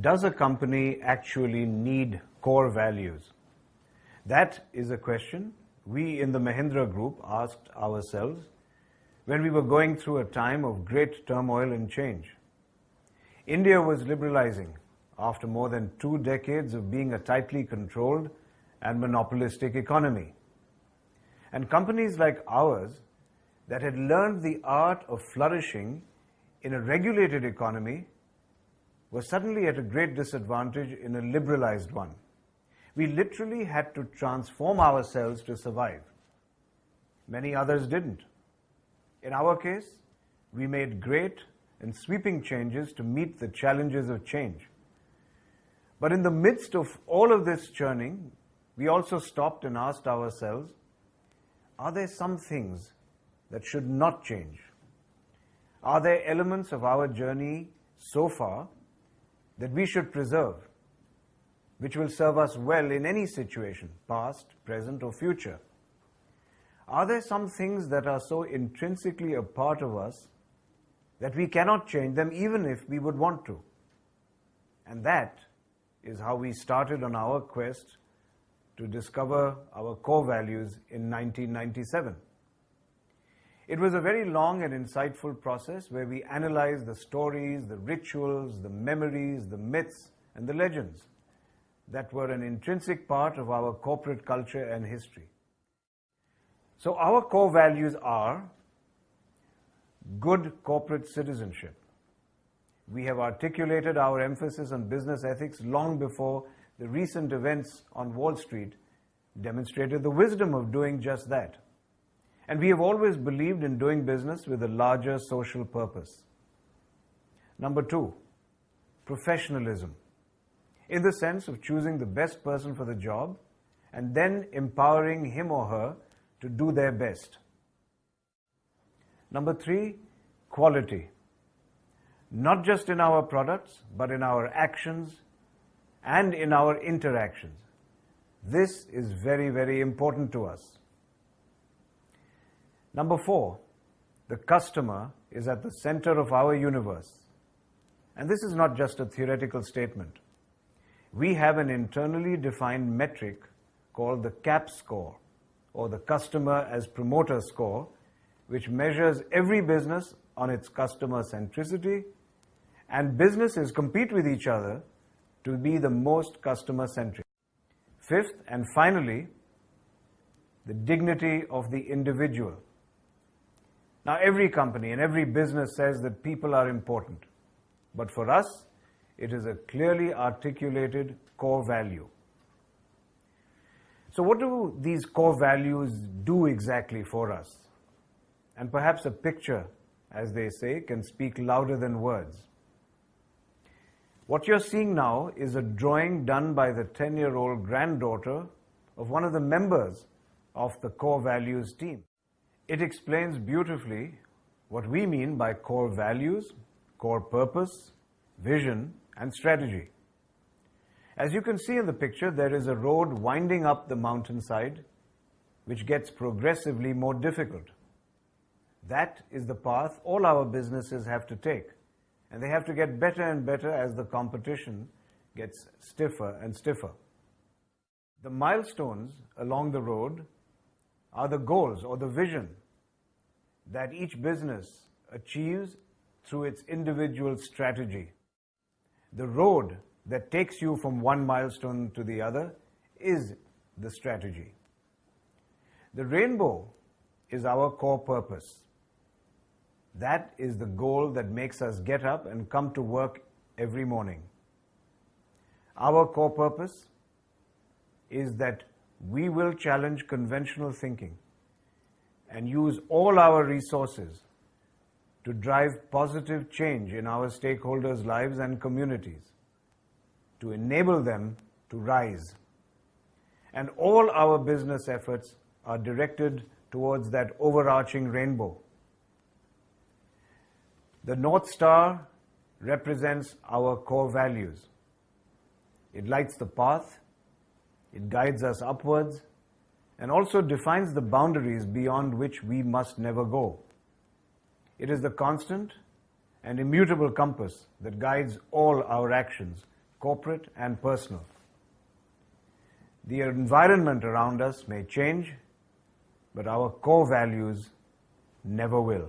Does a company actually need core values? That is a question we in the Mahindra Group asked ourselves when we were going through a time of great turmoil and change. India was liberalizing after more than 2 decades of being a tightly controlled and monopolistic economy. And companies like ours that had learned the art of flourishing in a regulated economy were suddenly at a great disadvantage in a liberalized one. We literally had to transform ourselves to survive. Many others didn't. In our case, we made great and sweeping changes to meet the challenges of change. But in the midst of all of this churning, we also stopped and asked ourselves, are there some things that should not change? Are there elements of our journey so far that we should preserve, which will serve us well in any situation, past, present, or future? Are there some things that are so intrinsically a part of us that we cannot change them even if we would want to? And that is how we started on our quest to discover our core values in 1997. It was a very long and insightful process where we analyzed the stories, the rituals, the memories, the myths, and the legends that were an intrinsic part of our corporate culture and history. So our core values are good corporate citizenship. We have articulated our emphasis on business ethics long before the recent events on Wall Street demonstrated the wisdom of doing just that. And we have always believed in doing business with a larger social purpose. Number 2, professionalism, in the sense of choosing the best person for the job and then empowering him or her to do their best. Number 3, quality, not just in our products, but in our actions and in our interactions. This is very, very important to us. Number 4, the customer is at the center of our universe. And this is not just a theoretical statement. We have an internally defined metric called the CAP score, or the Customer as Promoter score, which measures every business on its customer centricity, and businesses compete with each other to be the most customer-centric. 5th, and finally, the dignity of the individual. Now, every company and every business says that people are important, but for us, it is a clearly articulated core value. So what do these core values do exactly for us? And perhaps a picture, as they say, can speak louder than words. What you're seeing now is a drawing done by the 10-year-old granddaughter of one of the members of the core values team. It explains beautifully what we mean by core values, core purpose, vision, and strategy. As you can see in the picture, there is a road winding up the mountainside, which gets progressively more difficult. That is the path all our businesses have to take, and they have to get better and better as the competition gets stiffer and stiffer. The milestones along the road are the goals or the vision that each business achieves through its individual strategy. The road that takes you from one milestone to the other is the strategy. The rainbow is our core purpose. That is the goal that makes us get up and come to work every morning. Our core purpose is that we will challenge conventional thinking and use all our resources to drive positive change in our stakeholders' lives and communities, to enable them to rise. And all our business efforts are directed towards that overarching rainbow. The North Star represents our core values. It lights the path, it guides us upwards, and also defines the boundaries beyond which we must never go. It is the constant and immutable compass that guides all our actions corporate and personal. The environment around us may change, but our core values never will.